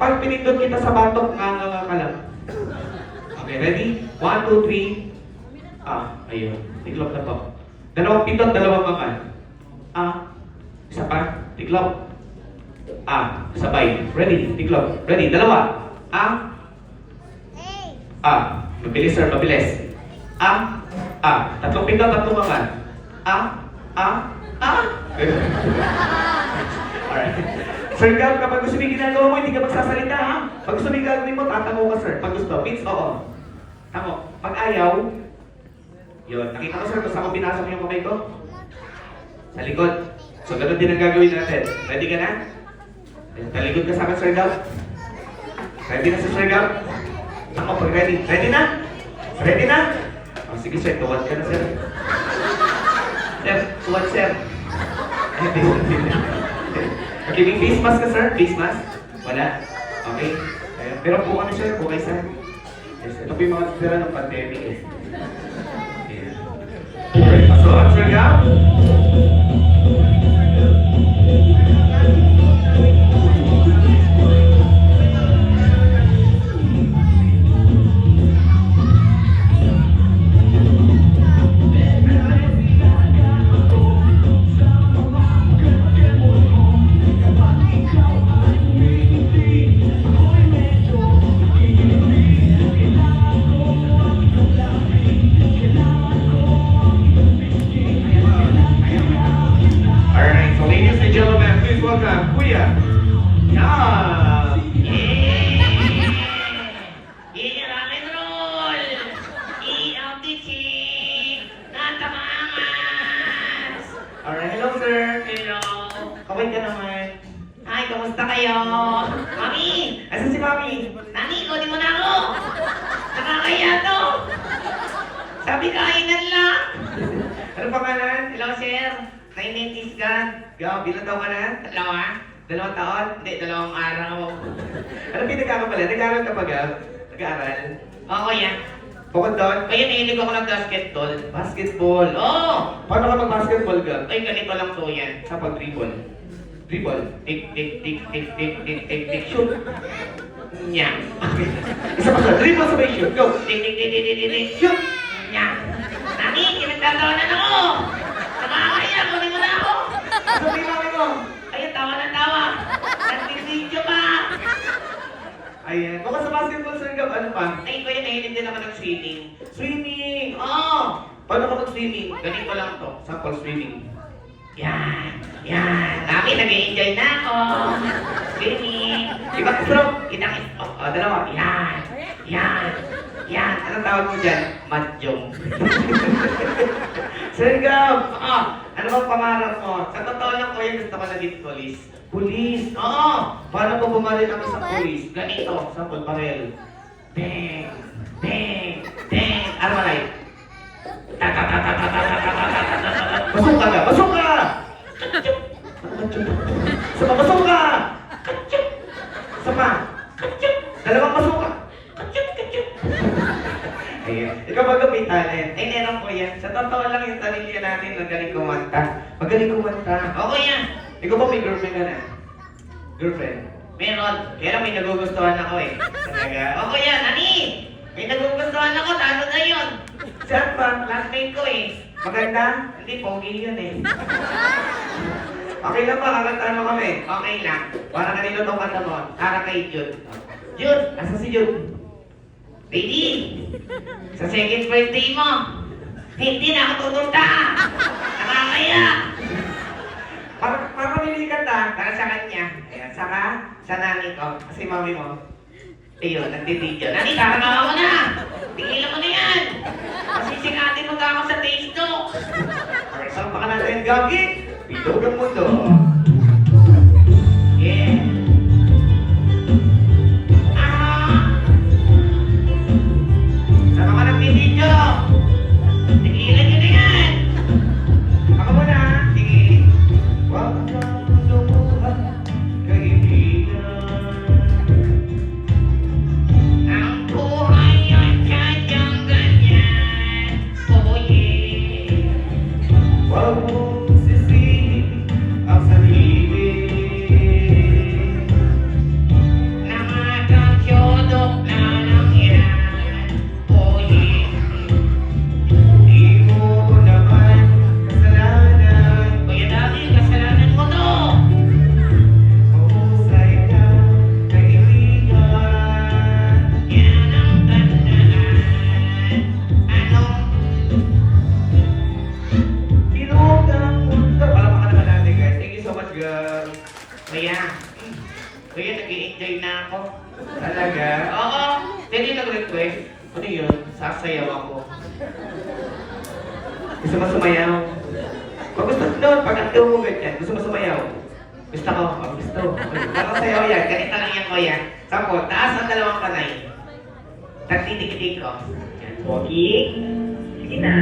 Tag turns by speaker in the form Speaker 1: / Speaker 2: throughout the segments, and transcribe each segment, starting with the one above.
Speaker 1: Pag pinindot kita sa batok, nga ka lang. Okay, ready? 1, 2, 3. Ayun. Tiklop na to. Dalawang pindot, dalawang makan. Isa pa. Tiklop. Sabay. Ready? Tiklop. Ready? Dalawa. Mabilis sir, mabilis. Tatlong pindot, tatlong makan. Alright. Sir Gab, kapag gusto mo yung ginagawa mo, hindi ka magsasalita ha? Pag gusto mo yung gagawin mo, tatango ka sir. Pag gusto, means oo. Tango. Pag ayaw, yun. Nakita ko sir, kung saan ko pinasok yung kamay ko? Sa likod. So, ganun din ang gagawin natin. Ready ka na? Talikod ka sa akin, Sir Gab. Ready na si Sir Gab? Tango, pag ready. Ready na? Ready na? Sige sir, tuwad ka na sir. Sir, tuwad sir. Okay, may face mask ka sir? Face mask? Wala? Okay. Pero po kami sir, po kayo sir. Yes, ito po yung mga tira ng pandemic eh. Okay. So, Sir Gab? Welcome, Kuya. Yeah.
Speaker 2: Rock and roll. ELTC. Natamangas.
Speaker 1: Alright, hello sir.
Speaker 2: Hello.
Speaker 1: Kaway ka naman.
Speaker 2: Hi, kamusta kayo? Mami.
Speaker 1: Asan si Mami?
Speaker 2: Nani, kunin mo na ako. Nakakaya to. Sabi kainan lang.
Speaker 1: Ano pangalan?
Speaker 2: Hello, sir. 990s ka.
Speaker 1: Gab, ilan taon ka na?
Speaker 2: Dalawa?
Speaker 1: 2 taon?
Speaker 2: Hindi, 2 araw.
Speaker 1: Ano pinagkaka pala? Nag-aaral ka pa, Gab? Nag-aaral?
Speaker 2: Oo, yan.
Speaker 1: Bukod doon?
Speaker 2: Kaya nahilig ako ng basketball.
Speaker 1: Basketball.
Speaker 2: Oo.
Speaker 1: Paano ka mag-basketball, Gab?
Speaker 2: Ay, ganito lang to yan.
Speaker 1: Sa pag-dribble. Dribble.
Speaker 2: Tik, tik, tik, tik, tik, tik, tik, tik, shoot. Nya.
Speaker 1: Okay. Isa pa siya. Dribble sabay shoot. Go.
Speaker 2: Tik, tik, tik, tik, tik, tik, shoot. Nya. Nani, kinagtatawanan ako. Nakakaya, kunin mo na ako.
Speaker 1: Sabi Mami mo.
Speaker 2: Ay, tawa na tawa. Nagtisidyo pa.
Speaker 1: Ayan. Baka sa basketball, Sir Gab, ano pa?
Speaker 2: Ay, ko yun, nahilig din ako ng swimming.
Speaker 1: Swimming.
Speaker 2: Oo.
Speaker 1: Paano ka mag-swimming?
Speaker 2: Ganito lang to.
Speaker 1: Sample swimming.
Speaker 2: Yan. Yan. Nami, nag-i-enjoy na ako. Swimming.
Speaker 1: Ibang stroke.
Speaker 2: Kitang dalawa. Yan. Yan. Yan.
Speaker 1: Anong tawag mo dyan? Madyong. Sir Gab, ano bang pangarap mo?
Speaker 2: Sa totoo lang, kuya, gusto ko naging police.
Speaker 1: Pulis.
Speaker 2: Oo.
Speaker 1: Paano po bumaril ang isang pulis?
Speaker 2: Ganito.
Speaker 1: Sample baril.
Speaker 2: Bang. Bang. Bang. Armalay.
Speaker 1: Basok ka! Basok ka! Sama, basok ka! Sama. Dalawang basok ka. Ayan. Ikaw ba may talent?
Speaker 2: Ay, meron ko yan.
Speaker 1: Sa totoo lang yung talent niya natin, magaling kumanta. Magaling kumanta.
Speaker 2: Oo yan.
Speaker 1: Ikaw ba may girlfriend ka na? Girlfriend?
Speaker 2: Meron. Pero may nagugustuhan ako eh.
Speaker 1: Talaga?
Speaker 2: Oo yan. Ani? May nagugustuhan ako. Talo na yun.
Speaker 1: Saan ba?
Speaker 2: Classmate ko eh.
Speaker 1: Maganda?
Speaker 2: Hindi, pogi yun eh.
Speaker 1: Okay lang ba? Kakantaan mo kami.
Speaker 2: Okay lang.
Speaker 1: Para kanino tong kanta mo?
Speaker 2: Para kay Jude. Jude,
Speaker 1: Asa si Jude?
Speaker 2: baby. Sa second birthday mo. Hindi na ako tutunta. Nakakaya.
Speaker 1: Para mamili kanta.
Speaker 2: Para sa kanya.
Speaker 1: Ayan, saka
Speaker 2: Sa nani ko.
Speaker 1: si mami mo.
Speaker 2: Ayun, nagtitidyo. Nani, kakagawa mo na. Tigilan mo na yan. Masisikatin mo ka ako sa testo.
Speaker 1: Alright, saan pa ka natin? Gagi! Bilog ang mundo.
Speaker 2: Yeah. Saka ka nagtitidyo. Tigilan nyo na yan.
Speaker 1: Ako muna.
Speaker 2: Sige.
Speaker 1: Wag kang lumuhan, kaibigan.
Speaker 2: Ang buhay ay sadyang ganyan. Oh yeah.
Speaker 1: Wag mong sisihin ang sarili.
Speaker 2: nag-enjoy na ako.
Speaker 1: Talaga?
Speaker 2: Oo, hindi nag-request. Ano yun? Sasayaw ako.
Speaker 1: Gusto mo sumayaw? Pag gusto doon, pag active mo ganyan, gusto mo sumayaw? Gusto ko, pag gusto. Parang sayaw yan,
Speaker 2: Ganito lang yan, kuya. Sampo, taas ang dalawang kamay. Tagtitik-tik ko. Yan. Pogi. Sige na.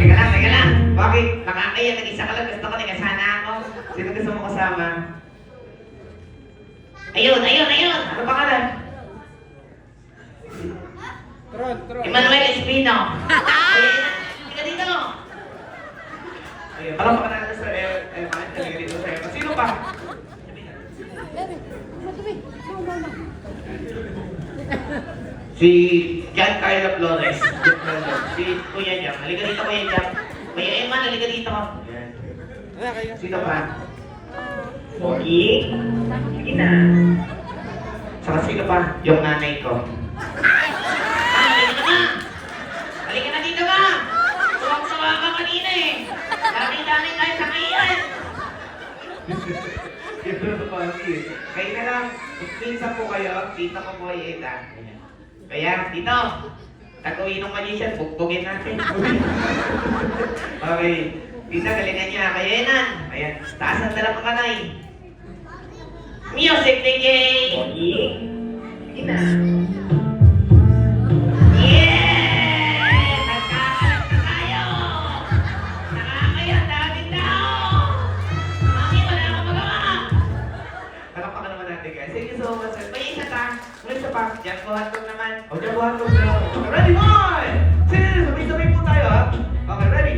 Speaker 2: Teka lang. Bakit? Nakakaya, nag-isa ka lang. Gusto ko, nag-asana ako.
Speaker 1: Sino gusto mo kasama?
Speaker 2: Ayun.
Speaker 1: Ano pangalan?
Speaker 2: Emmanuel Espino. Ayun. Tika dito.
Speaker 1: Ayun. Alam pa ka natin sa talaga dito sa'yo. Sino pa?
Speaker 2: Si Giancarlo Flores. Si Kuya Jam. Halika dito, Kuya Jam. Kuya Eman, halika dito.
Speaker 1: Yan. Sino pa?
Speaker 2: Pogi. Sige na.
Speaker 1: Saka sino pa?
Speaker 2: Yung nanay ko. Halika na. Halika na dito ka. Tuwang-tuwa ka kanina eh. Dami-dami tayo sa kayan.
Speaker 1: Sino pa?
Speaker 2: Kayo na lang. Minsan po kayo, tita ko po ay Eda. Kaya, dito. Tag-uwi ng magician, bugbugin natin.
Speaker 1: Okay.
Speaker 2: Tita, galingan niya. Kaya yan. Ayan, taas ang dalawang kanay. Music DJ! Pogi. Sige na. Yeah! Nagkakalat na tayo! Nakakaya, daming tao! Mami, wala akong magawa!
Speaker 1: Palakpakan naman natin guys. Thank you so much. sir.
Speaker 2: May isa pa.
Speaker 1: May isa pa.
Speaker 2: Diyan ko hatog naman.
Speaker 1: O, dyan buhat ko na. Okay, ready? 1, 2, sabay-sabay po tayo ha. Okay, ready?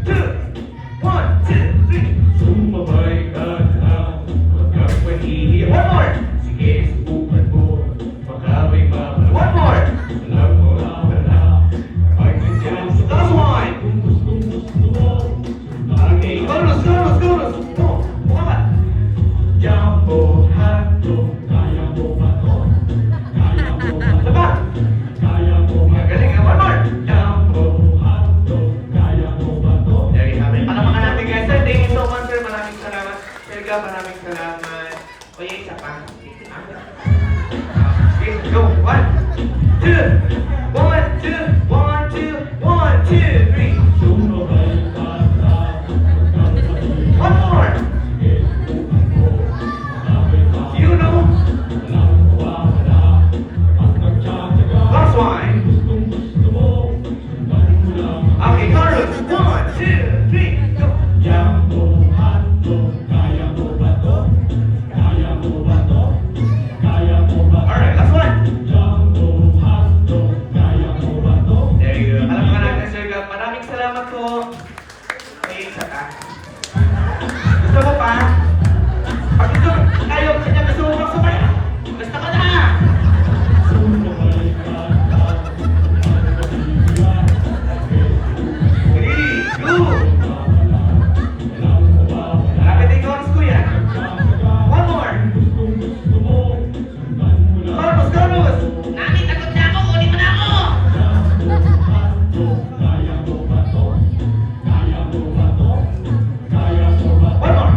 Speaker 1: 2, 1, 2, 3.
Speaker 3: Sumabay ka na, huwag kang mahihiya.
Speaker 1: One more.
Speaker 3: Sige, subukan mo, baka may mamalas.
Speaker 1: One more.
Speaker 3: Alam mo na, kapag nandiyan sa
Speaker 1: Last one.
Speaker 3: kung gustong gusto mo, lagi
Speaker 1: Chorus, chorus, chorus. No, bukakat.
Speaker 3: Jumbo, hotdog, kaya mo ba to? Kaya mo ba to?
Speaker 1: Saba.
Speaker 3: Kaya mo ba to?
Speaker 1: Galing ha. One more.
Speaker 3: Jumbo, hotdog, kaya mo ba to?
Speaker 1: There you have it. Palakpakan natin guys. Sir, thank you so much sir. Maraming salamat. Sir Gab, maraming salamat.
Speaker 2: O yung isa pa.
Speaker 1: Okay, go. 1, 2, 1, 2, 1, 2, 1, 2, 3.
Speaker 3: Sumabay ka na, huwag kang mahihiya.
Speaker 1: One more.
Speaker 3: Sige, subukan mo, baka may mamalas.
Speaker 1: You know.
Speaker 3: Alam mo ba na, kapag nagtsatsaga,
Speaker 1: Last one.
Speaker 3: gustong gusto mo, sundan mo lang ang
Speaker 1: Okay, Carlos. 1, 2, 3, go.
Speaker 3: Jumbo, hotdog, kaya mo ba to? Kaya mo ba to? Kaya mo ba to?
Speaker 1: Alright, last one.
Speaker 3: Jumbo, hotdog, kaya mo ba to?
Speaker 1: There you go. Alam ka natin, Sir Gab. Maraming salamat po. Okay, isa ka. Gusto mo pa? Pag gusto, ayaw ka niya, gusto mo bang sumaya? Gusto ko na!
Speaker 3: Sumabay ka na,
Speaker 1: Three, two,
Speaker 3: alam mo ba na,
Speaker 1: lapit ay chorus ko yan.
Speaker 3: nagtsatsaga,
Speaker 1: One more.
Speaker 3: gustong gusto mo, sundan mo lang.
Speaker 1: Carlos, Carlos.
Speaker 2: Nani, takot na ako. Kunin mo na ako.
Speaker 3: Jumbo, hotdog, kaya mo ba to? Kaya mo ba to? Kaya mo ba to?
Speaker 1: One more.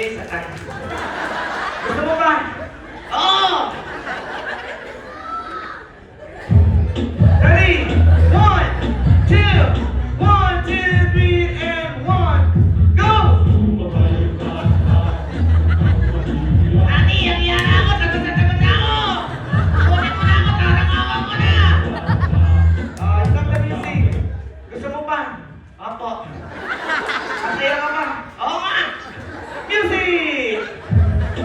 Speaker 2: Yes, attack.
Speaker 1: Gusto mo ba?
Speaker 2: Oo!
Speaker 1: Ready? 1, 2, 1, 2, 3, and 1, go!
Speaker 2: Ate, ang iyara ako, tapos na ako. Kunin mo na ako, tarangawan mo na.
Speaker 1: Stop the music. Gusto mo pa?
Speaker 2: Opo.
Speaker 1: Masaya ka ba?
Speaker 2: Oo nga.
Speaker 1: Music! 1,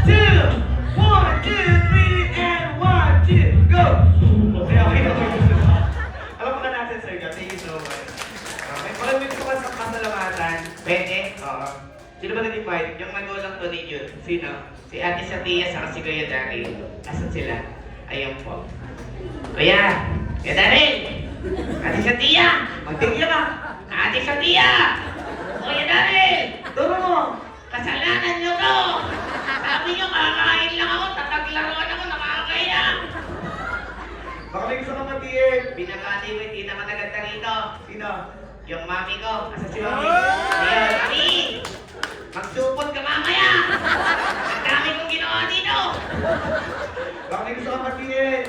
Speaker 1: 2, 1, 2, 3, and 1, 2, go! Okay. Alam mo ka natin, Sir Gab. Thank you so much. Okay, parang may gusto ka sa pasalamatan.
Speaker 2: Pwede?
Speaker 1: Oo. Sino ba nag-invite?
Speaker 2: Yung magulang to ni Jude.
Speaker 1: Sino?
Speaker 2: Si Ate Satia sa si Kuya Daryl. Asan sila? Ayun po. Kuya! Kuya Daryl! Ate Satia!
Speaker 1: Magtingin ka!
Speaker 2: Ate Satia! Kuya Daryl!
Speaker 1: Turo mo!
Speaker 2: Kasalanan nyo to! Sabi nyo, kakain lang ako, tataglaruan ako, nakakaya!
Speaker 1: Baka may gusto ka matiin.
Speaker 2: Binabati mo, hindi naman naganda rito.
Speaker 1: Sino?
Speaker 2: Yung mami ko, asa si mami? Ayun, mami! Magsupot ka mamaya! Ang dami kong ginawa dito!
Speaker 1: Baka may gusto ka matiin.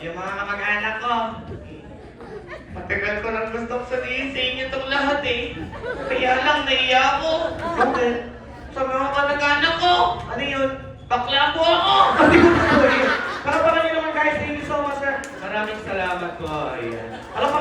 Speaker 2: Yung mga kamag-anak ko, matagal ko nang gustong sabihin sa inyo itong lahat eh. Kaya lang, naiya ako.
Speaker 1: Bakit?
Speaker 2: Sa mga kamag-anak ko,
Speaker 1: Ano yun?
Speaker 2: bakla po ako!
Speaker 1: Hindi ko tuloy. Palapakan niyo naman guys. Thank you so much, sir. Maraming salamat po. Ayan. Alam mo,